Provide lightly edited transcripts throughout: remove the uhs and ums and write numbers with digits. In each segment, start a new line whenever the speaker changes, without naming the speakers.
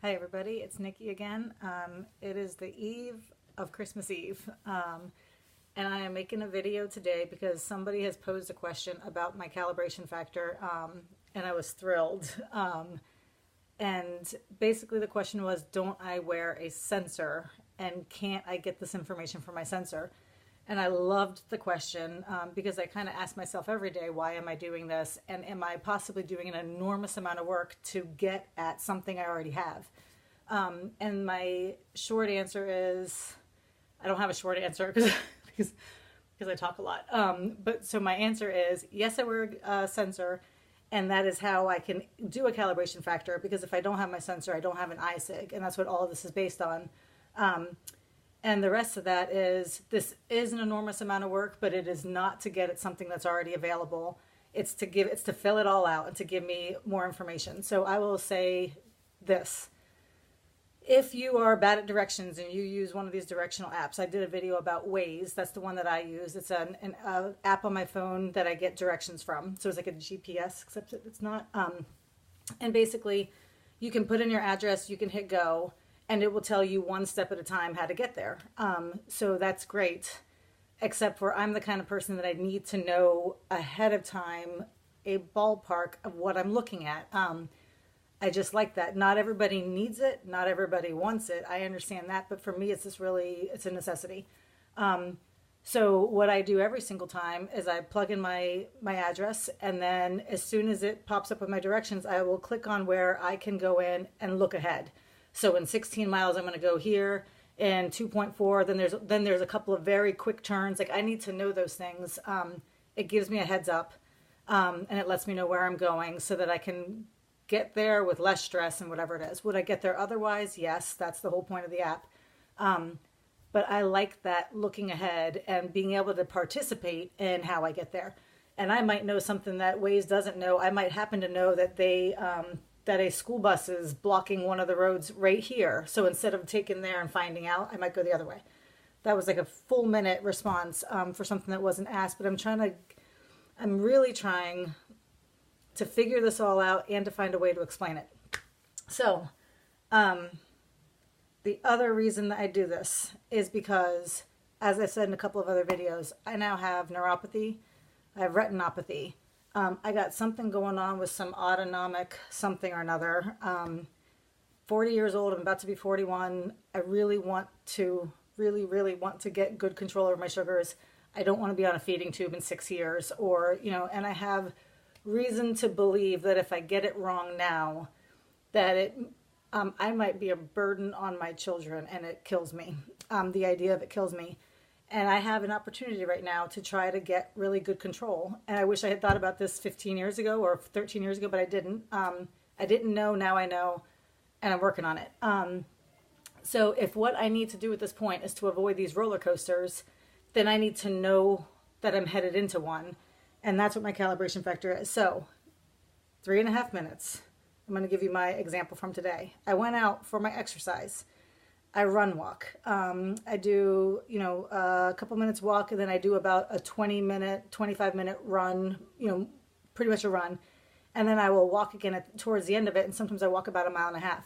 Hi everybody, it's Nikki again. It is the eve of Christmas Eve, and I am making a video today because somebody has posed a question about my calibration factor, and I was thrilled. And basically the question was, don't I wear a sensor, and can't I get this information from my sensor? And I loved the question because I kind of ask myself every day, why am I doing this? And am I possibly doing an enormous amount of work to get at something I already have? And my short answer is, I don't have a short answer because I talk a lot. But so my answer is, yes, I wear a sensor, and that is how I can do a calibration factor, because if I don't have my sensor, I don't have an iSig, and that's what all of this is based on. And the rest of that is, this is an enormous amount of work, but it is not to get at something that's already available. It's to fill it all out and to give me more information. So I will say this. If you are bad at directions and you use one of these directional apps, I did a video about Waze. That's the one that I use. It's an app on my phone that I get directions from. So it's like a GPS, except it's not. And basically, you can put in your address, you can hit go, and it will tell you one step at a time how to get there. So that's great, except for I'm the kind of person that I need to know ahead of time a ballpark of what I'm looking at. I just like that. Not everybody needs it. Not everybody wants it. I understand that. But for me, it's a necessity. So what I do every single time is I plug in my address, and then as soon as it pops up with my directions, I will click on where I can go in and look ahead. So in 16 miles, I'm going to go here. In 2.4, then there's a couple of very quick turns. Like, I need to know those things. It gives me a heads up, and it lets me know where I'm going so that I can get there with less stress and whatever it is. Would I get there otherwise? Yes, that's the whole point of the app. But I like that, looking ahead and being able to participate in how I get there. And I might know something that Waze doesn't know. I might happen to know that that a school bus is blocking one of the roads right here. So instead of taking there and finding out, I might go the other way. That was like a full minute response for something that wasn't asked, but I'm really trying to figure this all out and to find a way to explain it. So, the other reason that I do this is because, as I said in a couple of other videos, I now have neuropathy, I have retinopathy. I got something going on with some autonomic something or another. 40 years old, I'm about to be 41. I really want to get good control over my sugars. I don't want to be on a feeding tube in 6 years, and I have reason to believe that if I get it wrong now, that I might be a burden on my children, and it kills me. The idea of it kills me. And I have an opportunity right now to try to get really good control. And I wish I had thought about this 15 years ago or 13 years ago, but I didn't. I didn't know, now I know, and I'm working on it. So if what I need to do at this point is to avoid these roller coasters, then I need to know that I'm headed into one. And that's what my calibration factor is. So 3.5 minutes. I'm going to give you my example from today. I went out for my exercise. I run walk. I do, a couple minutes walk, and then I do about a 25-minute run, pretty much a run. And then I will walk again towards the end of it, and sometimes I walk about 1.5 miles.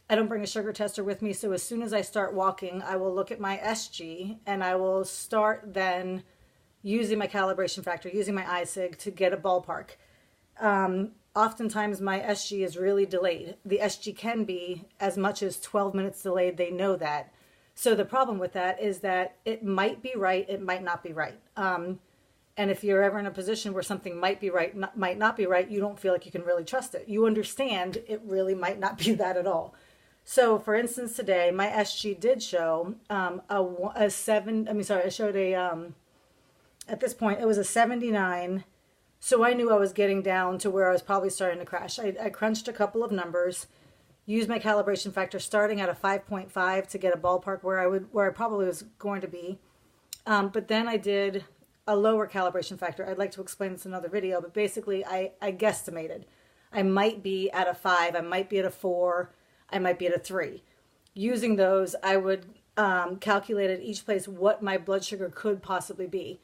I don't bring a sugar tester with me, so as soon as I start walking, I will look at my SG, and I will start then using my calibration factor, using my iSig to get a ballpark. Oftentimes my SG is really delayed. The SG can be as much as 12 minutes delayed. They know that. So the problem with that is that it might be right, it might not be right. And if you're ever in a position where something might be right, might not be right, you don't feel like you can really trust it. You understand it really might not be that at all. So for instance, today my SG did show at this point it was a 79. So I knew I was getting down to where I was probably starting to crash. I crunched a couple of numbers, used my calibration factor starting at a 5.5 to get a ballpark where I probably was going to be. But then I did a lower calibration factor. I'd like to explain this in another video, but basically I guesstimated. I might be at a 5, I might be at a 4, I might be at a 3. Using those, I would calculate at each place what my blood sugar could possibly be.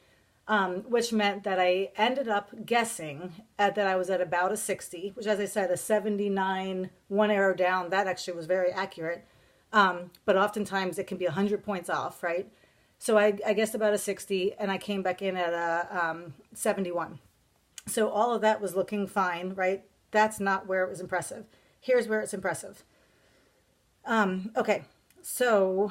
which meant that I ended up guessing that I was at about a 60, which, as I said, a 79, one arrow down, that actually was very accurate. But oftentimes it can be 100 points off, right? So I guessed about a 60, and I came back in at a 71. So all of that was looking fine, right? That's not where it was impressive. Here's where it's impressive. Okay, so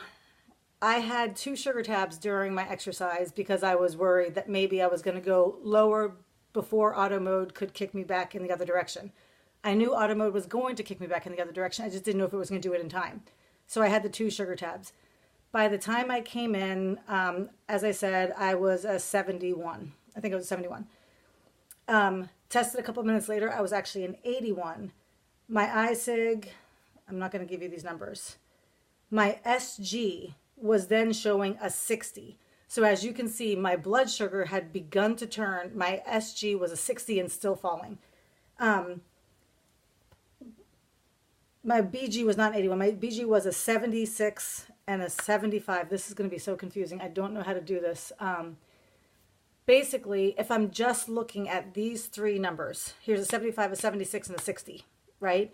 I had 2 sugar tabs during my exercise because I was worried that maybe I was going to go lower before auto mode could kick me back in the other direction. I knew auto mode was going to kick me back in the other direction. I just didn't know if it was going to do it in time. So I had the 2 sugar tabs. By the time I came in, as I said, I was a 71. I think it was 71. Tested a couple minutes later, I was actually an 81. My ISIG, I'm not going to give you these numbers. My SG was then showing a 60. So as you can see, my blood sugar had begun to turn. My SG was a 60 and still falling. My BG was not 81. My BG was a 76 and a 75. This is going to be so confusing. I don't know how to do this. Basically, if I'm just looking at these 3 numbers, here's a 75, a 76, and a 60, right?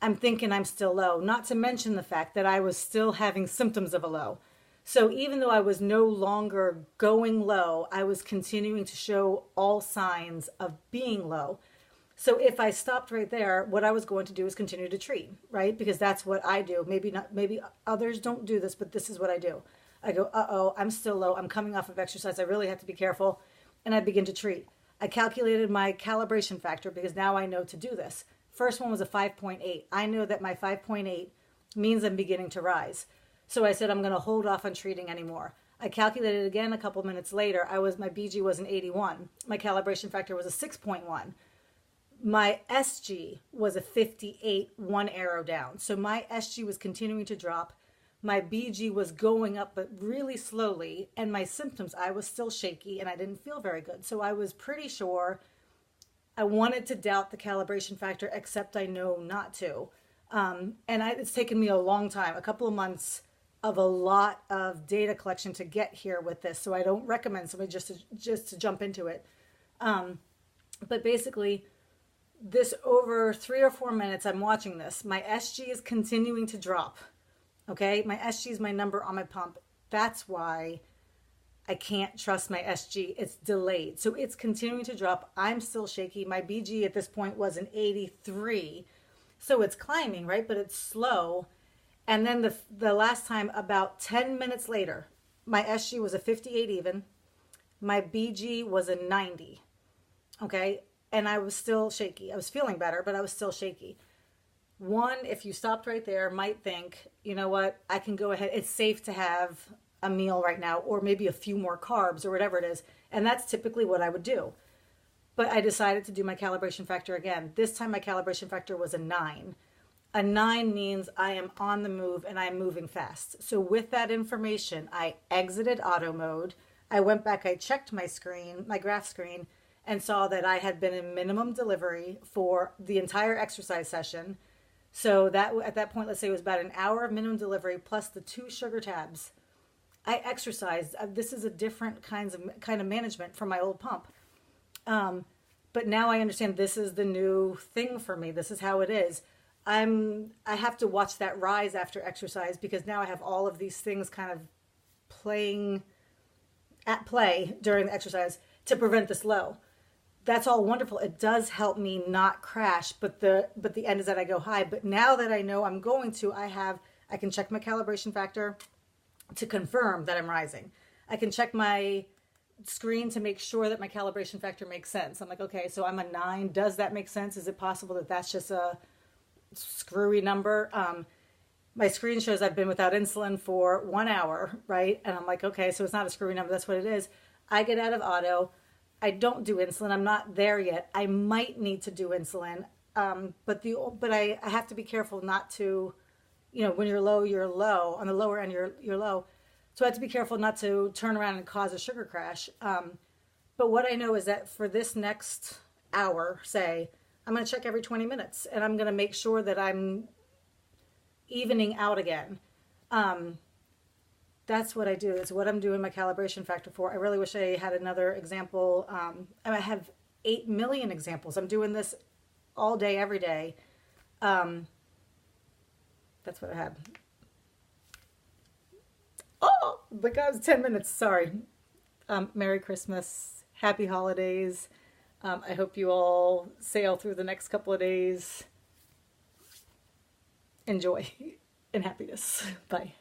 I'm thinking I'm still low, not to mention the fact that I was still having symptoms of a low. So even though I was no longer going low, I was continuing to show all signs of being low. So if I stopped right there, what I was going to do is continue to treat, right? Because that's what I do. Maybe not, maybe others don't do this, but this is what I do. I go, uh-oh, I'm still low. I'm coming off of exercise. I really have to be careful. And I begin to treat. I calculated my calibration factor because now I know to do this. First one was a 5.8. I know that my 5.8 means I'm beginning to rise. So I said, I'm going to hold off on treating anymore. I calculated again a couple minutes later. My BG was an 81. My calibration factor was a 6.1. My SG was a 58, one arrow down. So my SG was continuing to drop. My BG was going up, but really slowly. And my symptoms, I was still shaky and I didn't feel very good. So I was pretty sure I wanted to doubt the calibration factor, except I know not to. It's taken me a long time, a couple of months of a lot of data collection to get here with this. So I don't recommend somebody just to jump into it. But basically, this over 3 or 4 minutes, I'm watching this. My SG is continuing to drop. Okay, my SG is my number on my pump. That's why I can't trust my SG. It's delayed. So it's continuing to drop. I'm still shaky. My BG at this point was an 83. So it's climbing, right? But it's slow. And then the last time, about 10 minutes later, my SG was a 58 even. My BG was a 90. Okay, and I was still shaky. I was feeling better, but I was still shaky. One, if you stopped right there, might think, you know what, I can go ahead. It's safe to have a meal right now, or maybe a few more carbs or whatever it is. And that's typically what I would do. But I decided to do my calibration factor again. This time my calibration factor was a 9. A 9 means I am on the move and I'm moving fast. So with that information, I exited auto mode. I went back, I checked my screen, my graph screen, and saw that I had been in minimum delivery for the entire exercise session. So that at that point, let's say it was about an hour of minimum delivery plus the 2 sugar tabs. I exercised. This is a different kind of management from my old pump. But now I understand this is the new thing for me. This is how it is. I have to watch that rise after exercise because now I have all of these things kind of at play during the exercise to prevent this low. That's all wonderful. It does help me not crash, but the end is that I go high. But now that I know I'm going to, I can check my calibration factor to confirm that I'm rising. I can check my screen to make sure that my calibration factor makes sense. I'm like, okay, so I'm a 9. Does that make sense? Is it possible that that's just a screwy number? My screen shows I've been without insulin for 1 hour, right? And I'm like, okay, so it's not a screwy number. That's what it is. I get out of auto. I don't do insulin. I'm not there yet. I might need to do insulin. But I have to be careful not to, when you're low, you're low. On the lower end, you're low. So I have to be careful not to turn around and cause a sugar crash. But what I know is that for this next hour, say, I'm going to check every 20 minutes. And I'm going to make sure that I'm evening out again. that's what I do. It's what I'm doing my calibration factor for. I really wish I had another example. I have 8 million examples. I'm doing this all day, every day. That's what I had. Oh, but God, it was 10 minutes. Sorry. Merry Christmas. Happy holidays. I hope you all sail through the next couple of days. Enjoy and happiness. Bye.